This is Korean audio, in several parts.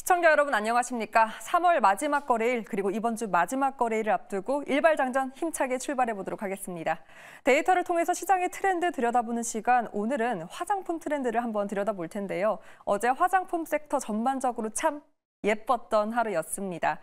시청자 여러분 안녕하십니까? 3월 마지막 거래일 그리고 이번 주 마지막 거래일을 앞두고 일발장전 힘차게 출발해 보도록 하겠습니다. 데이터를 통해서 시장의 트렌드 들여다보는 시간, 오늘은 화장품 트렌드를 한번 들여다볼 텐데요. 어제 화장품 섹터 전반적으로 참 예뻤던 하루였습니다.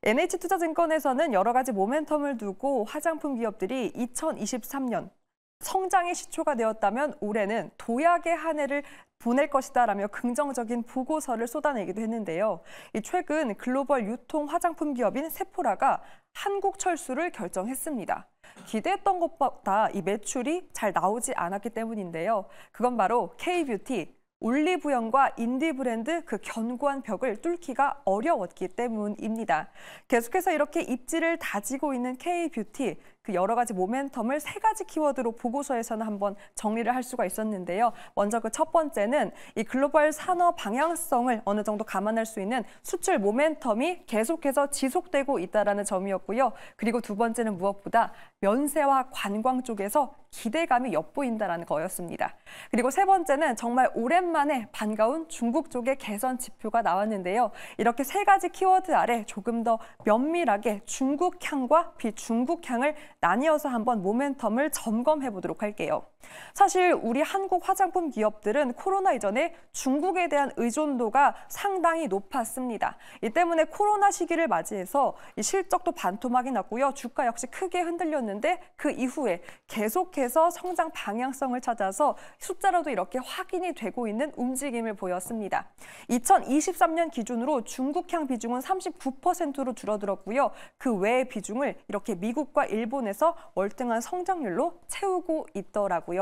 NH투자증권에서는 여러 가지 모멘텀을 두고 화장품 기업들이 2023년 성장의 시초가 되었다면 올해는 도약의 한 해를 보낼 것이다라며 긍정적인 보고서를 쏟아내기도 했는데요. 최근 글로벌 유통 화장품 기업인 세포라가 한국 철수를 결정했습니다. 기대했던 것보다 이 매출이 잘 나오지 않았기 때문인데요. 그건 바로 K뷰티, 올리브영과 인디 브랜드 그 견고한 벽을 뚫기가 어려웠기 때문입니다. 계속해서 이렇게 입지를 다지고 있는 K뷰티, 그 여러 가지 모멘텀을 3가지 키워드로 보고서에서는 한번 정리를 할 수가 있었는데요. 먼저 그 첫 번째는 이 글로벌 산업 방향성을 어느 정도 감안할 수 있는 수출 모멘텀이 계속해서 지속되고 있다는 점이었고요. 그리고 두 번째는 무엇보다 면세와 관광 쪽에서 기대감이 엿보인다는 거였습니다. 그리고 세 번째는 정말 오랜만에 반가운 중국 쪽의 개선 지표가 나왔는데요. 이렇게 3가지 키워드 아래 조금 더 면밀하게 중국향과 비중국향을 나뉘어서 한번 모멘텀을 점검해 보도록 할게요. 사실 우리 한국 화장품 기업들은 코로나 이전에 중국에 대한 의존도가 상당히 높았습니다. 이 때문에 코로나 시기를 맞이해서 이 실적도 반토막이 났고요. 주가 역시 크게 흔들렸는데 그 이후에 계속해서 성장 방향성을 찾아서 숫자로도 이렇게 확인이 되고 있는 움직임을 보였습니다. 2023년 기준으로 중국향 비중은 39%로 줄어들었고요. 그 외의 비중을 이렇게 미국과 일본에서 월등한 성장률로 채우고 있더라고요.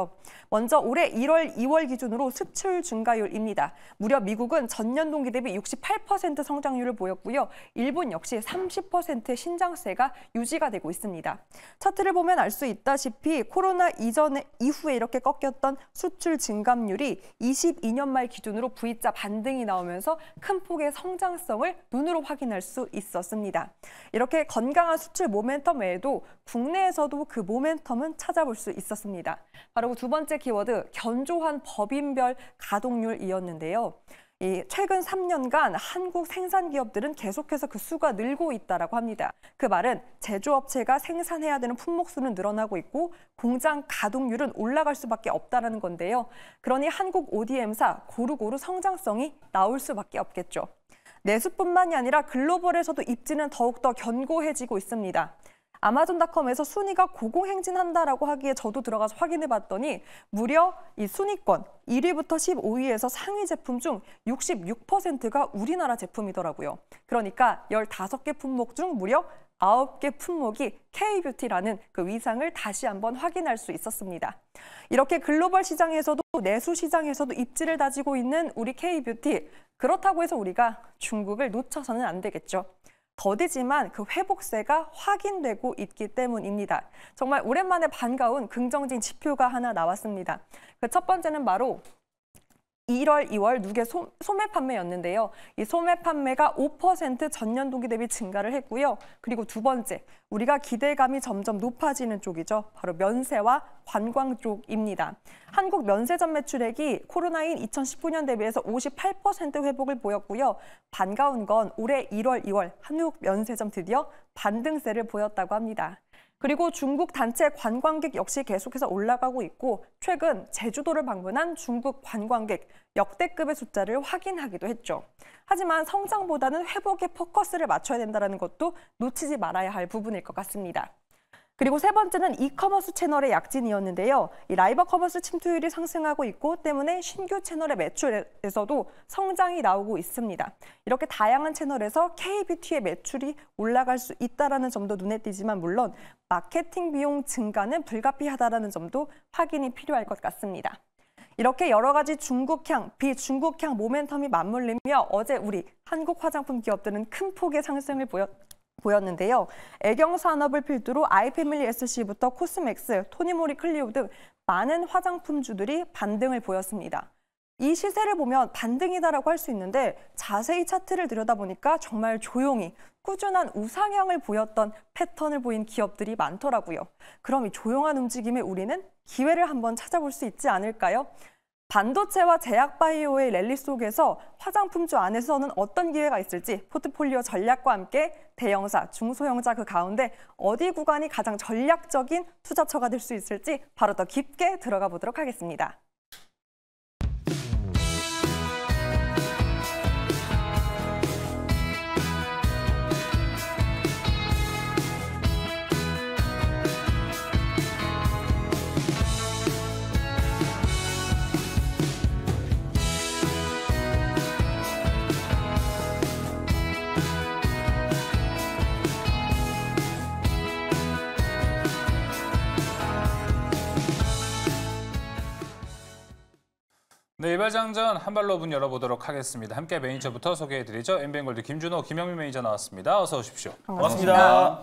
먼저 올해 1월, 2월 기준으로 수출 증가율입니다. 무려 미국은 전년 동기 대비 68% 성장률을 보였고요. 일본 역시 30%의 신장세가 유지가 되고 있습니다. 차트를 보면 알 수 있다시피 코로나 이후에 이렇게 꺾였던 수출 증감률이 22년 말 기준으로 V자 반등이 나오면서 큰 폭의 성장성을 눈으로 확인할 수 있었습니다. 이렇게 건강한 수출 모멘텀 외에도 국내에서도 그 모멘텀은 찾아볼 수 있었습니다. 바로 두 번째 키워드, 견조한 법인별 가동률이었는데요. 최근 3년간 한국 생산 기업들은 계속해서 그 수가 늘고 있다고 합니다. 그 말은 제조업체가 생산해야 되는 품목 수는 늘어나고 있고 공장 가동률은 올라갈 수밖에 없다는 건데요. 그러니 한국 ODM사 고루고루 성장성이 나올 수밖에 없겠죠. 내수뿐만이 아니라 글로벌에서도 입지는 더욱더 견고해지고 있습니다. 아마존닷컴에서 순위가 고공행진한다라고 하기에 저도 들어가서 확인해봤더니 무려 이 순위권 1위부터 15위에서 상위 제품 중 66%가 우리나라 제품이더라고요. 그러니까 15개 품목 중 무려 9개 품목이 K뷰티라는 그 위상을 다시 한번 확인할 수 있었습니다. 이렇게 글로벌 시장에서도 내수 시장에서도 입지를 다지고 있는 우리 K뷰티, 그렇다고 해서 우리가 중국을 놓쳐서는 안 되겠죠. 더디지만 그 회복세가 확인되고 있기 때문입니다. 정말 오랜만에 반가운 긍정적인 지표가 하나 나왔습니다. 그 첫 번째는 바로 1월, 2월 누계 소매 판매였는데요. 이 소매 판매가 5% 전년 동기 대비 증가를 했고요. 그리고 두 번째, 우리가 기대감이 점점 높아지는 쪽이죠. 바로 면세와 관광 쪽입니다. 한국 면세점 매출액이 코로나인 2019년 대비해서 58% 회복을 보였고요. 반가운 건 올해 1월, 2월 한국 면세점 드디어 반등세를 보였다고 합니다. 그리고 중국 단체 관광객 역시 계속해서 올라가고 있고 최근 제주도를 방문한 중국 관광객 역대급의 숫자를 확인하기도 했죠. 하지만 성장보다는 회복에 포커스를 맞춰야 된다는 것도 놓치지 말아야 할 부분일 것 같습니다. 그리고 세 번째는 이커머스 채널의 약진이었는데요. 이 라이브 커머스 침투율이 상승하고 있고 때문에 신규 채널의 매출에서도 성장이 나오고 있습니다. 이렇게 다양한 채널에서 K뷰티의 매출이 올라갈 수 있다는 점도 눈에 띄지만 물론 마케팅 비용 증가는 불가피하다는 점도 확인이 필요할 것 같습니다. 이렇게 여러 가지 중국향, 비중국향 모멘텀이 맞물리며 어제 우리 한국 화장품 기업들은 큰 폭의 상승을 보였는데요. 애경 산업을 필두로 아이패밀리 SC부터 코스맥스, 토니모리 클리오 등 많은 화장품주들이 반등을 보였습니다. 이 시세를 보면 반등이다라고 할 수 있는데 자세히 차트를 들여다보니까 정말 조용히 꾸준한 우상향을 보였던 패턴을 보인 기업들이 많더라고요. 그럼 이 조용한 움직임에 우리는 기회를 한번 찾아볼 수 있지 않을까요? 반도체와 제약 바이오의 랠리 속에서 화장품주 안에서는 어떤 기회가 있을지 포트폴리오 전략과 함께 대형사, 중소형사 그 가운데 어디 구간이 가장 전략적인 투자처가 될 수 있을지 바로 더 깊게 들어가 보도록 하겠습니다. 네, 이발장전 한 발로 문 열어보도록 하겠습니다. 함께 매니저부터 소개해드리죠. 엠비엔골드 김준호, 김영민 매니저 나왔습니다. 어서 오십시오. 반갑습니다.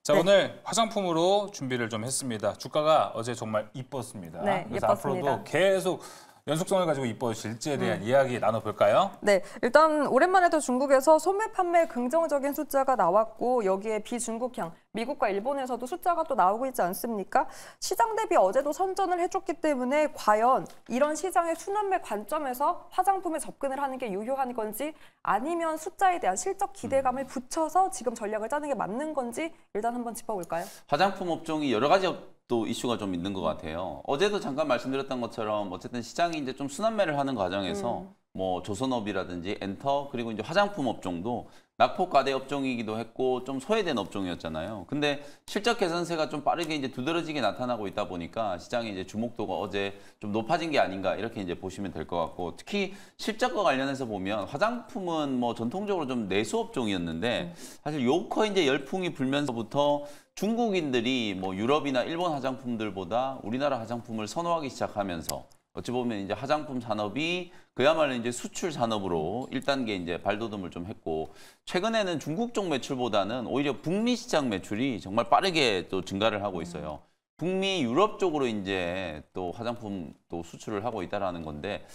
자, 오늘 화장품으로 준비를 좀 했습니다. 주가가 어제 정말 이뻤습니다. 네, 그래서 예뻤습니다. 앞으로도 계속 연속성을 가지고 이뻐질지에 대한 이야기 나눠볼까요? 네, 일단 오랜만에도 중국에서 소매 판매 긍정적인 숫자가 나왔고 여기에 비중국향, 미국과 일본에서도 숫자가 또 나오고 있지 않습니까? 시장 대비 어제도 선전을 해줬기 때문에 과연 이런 시장의 순환매 관점에서 화장품에 접근을 하는 게 유효한 건지 아니면 숫자에 대한 실적 기대감을 붙여서 지금 전략을 짜는 게 맞는 건지 일단 한번 짚어볼까요? 화장품 업종이 여러 가지 또 이슈가 좀 있는 것 같아요. 어제도 잠깐 말씀드렸던 것처럼 어쨌든 시장이 이제 좀 순환매를 하는 과정에서 뭐 조선업이라든지 엔터 그리고 이제 화장품 업종도 낙폭 과대 업종이기도 했고 좀 소외된 업종이었잖아요. 근데 실적 개선세가 좀 빠르게 이제 두드러지게 나타나고 있다 보니까 시장의 이제 주목도가 어제 좀 높아진 게 아닌가 이렇게 이제 보시면 될 것 같고 특히 실적과 관련해서 보면 화장품은 뭐 전통적으로 좀 내수 업종이었는데 사실 요커 이제 열풍이 불면서부터 중국인들이 뭐 유럽이나 일본 화장품들보다 우리나라 화장품을 선호하기 시작하면서 어찌 보면 이제 화장품 산업이 그야말로 이제 수출 산업으로 1단계 이제 발돋움을 좀 했고 최근에는 중국 쪽 매출보다는 오히려 북미 시장 매출이 정말 빠르게 또 증가를 하고 있어요. 북미 유럽 쪽으로 이제 또 화장품 또 수출을 하고 있다라는 건데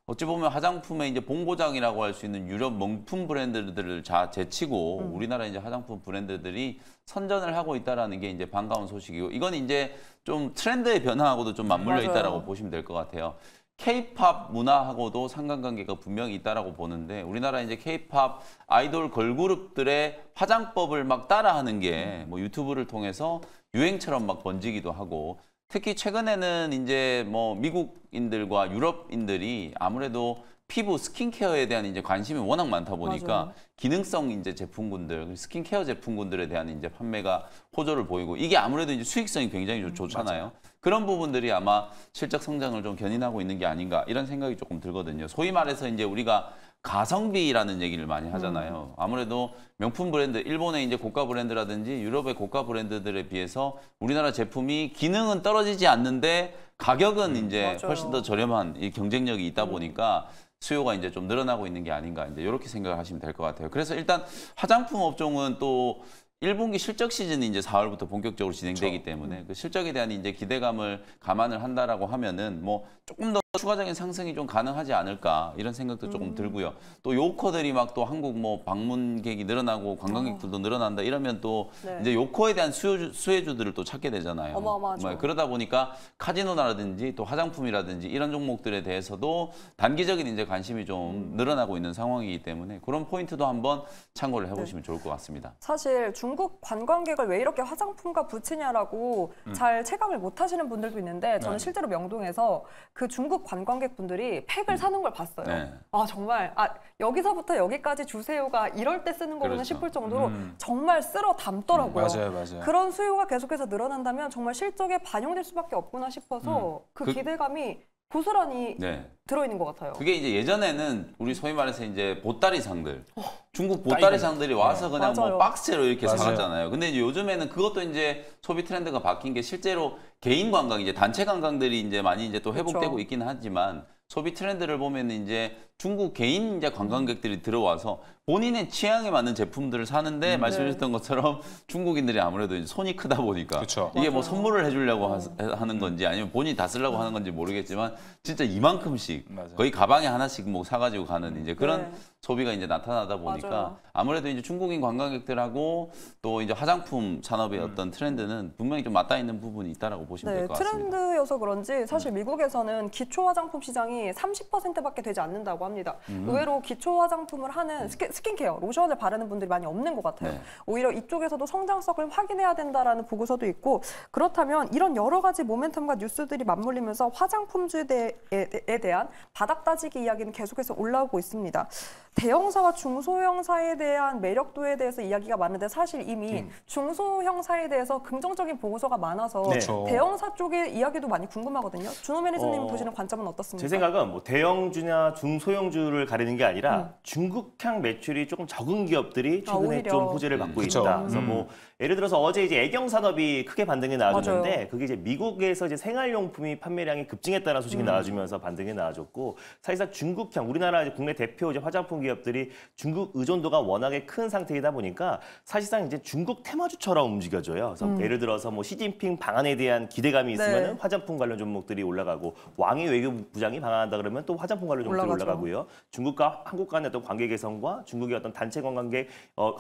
어찌 보면 화장품의 이제 본고장이라고 할 수 있는 유럽 명품 브랜드들을 제치고 우리나라 이제 화장품 브랜드들이 선전을 하고 있다라는 게 이제 반가운 소식이고 이건 이제 좀 트렌드의 변화하고도 좀 맞물려 있다라고 보시면 될 것 같아요. K-팝 문화하고도 상관관계가 분명히 있다라고 보는데 우리나라 이제 K-팝 아이돌 걸그룹들의 화장법을 막 따라하는 게 뭐 유튜브를 통해서 유행처럼 막 번지기도 하고 특히 최근에는 이제 뭐 미국인들과 유럽인들이 아무래도 피부 스킨케어에 대한 이제 관심이 워낙 많다 보니까 맞아요. 기능성 이제 제품군들, 스킨케어 제품군들에 대한 이제 판매가 호조를 보이고 이게 아무래도 이제 수익성이 굉장히 좋잖아요. 맞아요. 그런 부분들이 아마 실적 성장을 좀 견인하고 있는 게 아닌가 이런 생각이 조금 들거든요. 소위 말해서 이제 우리가 가성비라는 얘기를 많이 하잖아요. 아무래도 명품 브랜드, 일본의 이제 고가 브랜드라든지 유럽의 고가 브랜드들에 비해서 우리나라 제품이 기능은 떨어지지 않는데 가격은 이제 맞아요. 훨씬 더 저렴한 이 경쟁력이 있다 보니까 수요가 이제 좀 늘어나고 있는 게 아닌가 이제 이렇게 생각을 하시면 될 것 같아요. 그래서 일단 화장품 업종은 또 1분기 실적 시즌이 이제 4월부터 본격적으로 진행되기 때문에 그 실적에 대한 이제 기대감을 감안을 한다라고 하면은 뭐 조금 더 추가적인 상승이 좀 가능하지 않을까 이런 생각도 조금 들고요. 또 요커들이 막 또 한국 뭐 방문객이 늘어나고 관광객들도 늘어난다 이러면 또 네. 이제 요커에 대한 수혜주들을 또 찾게 되잖아요. 어마어마하죠. 뭐 그러다 보니까 카지노라든지 또 화장품이라든지 이런 종목들에 대해서도 단기적인 이제 관심이 좀 늘어나고 있는 상황이기 때문에 그런 포인트도 한번 참고를 해보시면 좋을 것 같습니다. 사실 중국 관광객을 왜 이렇게 화장품과 붙이냐라고 잘 체감을 못 하시는 분들도 있는데 저는 네. 실제로 명동에서 그 중국 관광객분들이 팩을 사는 걸 봤어요. 네. 아 정말 여기서부터 여기까지 주세요가 이럴 때 쓰는 거구나 그렇죠. 싶을 정도로 정말 쓸어 담더라고요. 맞아요. 그런 수요가 계속해서 늘어난다면 정말 실적에 반영될 수밖에 없구나 싶어서 그 기대감이 고스란히 네. 들어있는 것 같아요. 그게 이제 예전에는 우리 소위 말해서 이제 보따리상들, 중국 보따리상들이 와서 그냥 맞아요. 뭐 박스로 이렇게 맞아요. 사갔잖아요. 근데 이제 요즘에는 그것도 이제 소비 트렌드가 바뀐 게 실제로 개인 관광, 이제 단체 관광들이 이제 많이 이제 또 회복되고 그렇죠. 있기는 하지만 소비 트렌드를 보면 이제 중국 개인 이제 관광객들이 들어와서 본인의 취향에 맞는 제품들을 사는데 말씀하셨던 것처럼 중국인들이 아무래도 이제 손이 크다 보니까 그쵸. 이게 뭐 맞아요. 선물을 해주려고 하는 건지 아니면 본인이 다 쓰려고 하는 건지 모르겠지만 진짜 이만큼씩 맞아요. 거의 가방에 하나씩 뭐 사가지고 가는 이제 그런 네. 소비가 이제 나타나다 보니까 맞아요. 아무래도 이제 중국인 관광객들하고 또 이제 화장품 산업의 어떤 트렌드는 분명히 좀 맞닿아 있는 부분이 있다라고 보시면 될 것 같습니다. 트렌드여서 그런지 사실 미국에서는 기초 화장품 시장이 30%밖에 되지 않는다고 합니다. 의외로 기초 화장품을 하는 스킨케어, 로션을 바르는 분들이 많이 없는 것 같아요. 네. 오히려 이쪽에서도 성장성을 확인해야 된다라는 보고서도 있고 그렇다면 이런 여러 가지 모멘텀과 뉴스들이 맞물리면서 화장품주에 대한 바닥 따지기 이야기는 계속해서 올라오고 있습니다. 대형사와 중소형사에 대한 매력도에 대해서 이야기가 많은데 사실 이미 중소형사에 대해서 긍정적인 보고서가 많아서 네. 그렇죠. 대형사 쪽의 이야기도 많이 궁금하거든요. 준호 매니저님이 보시는 관점은 어떻습니까? 제 생각은 뭐 대형주나 중소형주를 가리는 게 아니라 중국향 매출이 조금 적은 기업들이 최근에 오히려. 좀 호재를 받고 그쵸. 있다. 그래서 뭐 예를 들어서 어제 이제 애경 산업이 크게 반등이 나와줬는데 맞아요. 그게 이제 미국에서 이제 생활용품이 판매량이 급증했다는 소식이 나와주면서 반등이 나와줬고 사실상 중국향 우리나라 이제 국내 대표 이제 화장품 기업들이 중국 의존도가 워낙에 큰 상태이다 보니까 사실상 이제 중국 테마주처럼 움직여져요. 그래서 예를 들어서 뭐 시진핑 방한에 대한 기대감이 있으면은 네. 화장품 관련 종목들이 올라가고 왕이 외교부장이 방한한다 그러면 또 화장품 관련 종목들이 올라가죠. 올라가고요. 중국과 한국 간의 어떤 관계 개선과 중국의 어떤 단체 관광객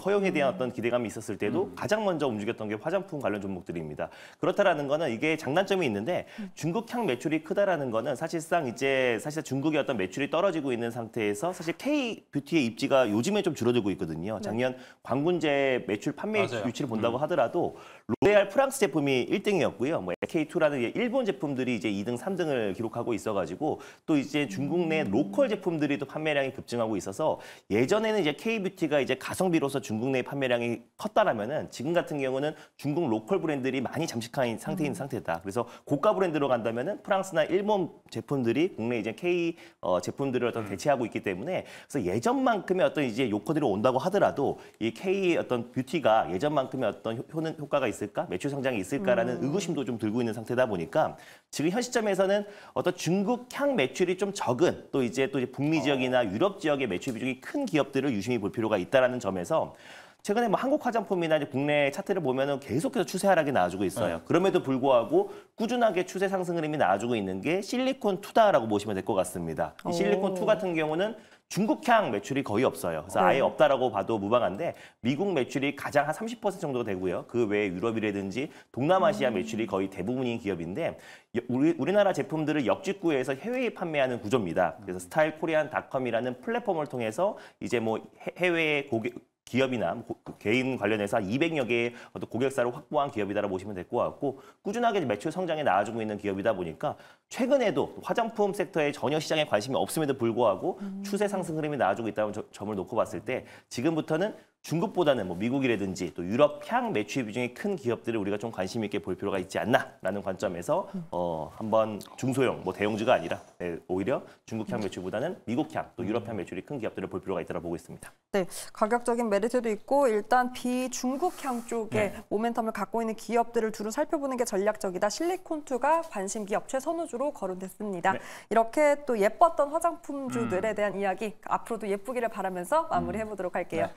허용에 대한 어떤 기대감이 있었을 때도 가장 먼저 움직였던 게 화장품 관련 종목들입니다. 그렇다라는 거는 이게 장단점이 있는데 중국향 매출이 크다라는 거는 사실상 중국의 어떤 매출이 떨어지고 있는 상태에서 사실 K 뷰티의 입지가 요즘에 좀 줄어들고 있거든요. 작년 광군제 매출 판매 맞아요. 유치를 본다고 하더라도 로레알 프랑스 제품이 1등이었고요. 뭐 K2라는 일본 제품들이 이제 2등, 3등을 기록하고 있어가지고 또 이제 중국 내 로컬 제품들이 또 판매량이 급증하고 있어서 예전에는 이제 K-뷰티가 이제 가성비로서 중국 내 판매량이 컸다라면은 지금 같은 경우는 중국 로컬 브랜드들이 많이 잠식한 상태인 상태다. 그래서 고가 브랜드로 간다면은 프랑스나 일본 제품들이 국내 이제 K 제품들을 어떤 대체하고 있기 때문에 그래서 예전만큼의 어떤 이제 요커들이 온다고 하더라도 이 K 어떤 뷰티가 예전만큼의 어떤 효과가 있을까? 매출 성장이 있을까라는 의구심도 좀 들고 있는 상태다 보니까 지금 현 시점에서는 어떤 중국 향 매출이 좀 적은 또 이제 북미 지역이나 유럽 지역의 매출 비중이 큰 기업들을 유심히 볼 필요가 있다라는 점에서 최근에 뭐 한국 화장품이나 이제 국내 차트를 보면은 계속해서 추세 하락이 나와주고 있어요. 그럼에도 불구하고 꾸준하게 추세 상승 흐름이 나와주고 있는 게 실리콘2다라고 보시면 될 것 같습니다. 이 실리콘2 같은 경우는 중국향 매출이 거의 없어요. 그래서 아예 없다라고 봐도 무방한데 미국 매출이 가장 한 30% 정도 되고요. 그 외에 유럽이라든지 동남아시아 매출이 거의 대부분인 기업인데 우리나라 제품들을 역직구해서 해외에 판매하는 구조입니다. 그래서 스타일코리안닷컴이라는 플랫폼을 통해서 이제 뭐 해외 기업이나 개인 관련해서 한 200여 개의 어떤 고객사를 확보한 기업이다라고 보시면 될 것 같고 꾸준하게 매출 성장에 나아지고 있는 기업이다 보니까 최근에도 화장품 섹터에 전혀 시장에 관심이 없음에도 불구하고 추세 상승 흐름이 나아지고 있다는 점을 놓고 봤을 때 지금부터는 중국보다는 뭐 미국이라든지 또 유럽 향 매출 비중이 큰 기업들을 우리가 좀 관심 있게 볼 필요가 있지 않나라는 관점에서 한번 중소형 뭐 대형주가 아니라 오히려 중국 향 매출보다는 미국 향 또 유럽 향 매출이 큰 기업들을 볼 필요가 있다고 보고 있습니다. 네, 가격적인 메리트도 있고 일단 비중국향 쪽에 모멘텀을 갖고 있는 기업들을 두루 살펴보는 게 전략적이다. 실리콘2가 관심 기업 최선우주로 거론됐습니다. 이렇게 또 예뻤던 화장품주들에 대한 이야기 앞으로도 예쁘기를 바라면서 마무리해보도록 할게요.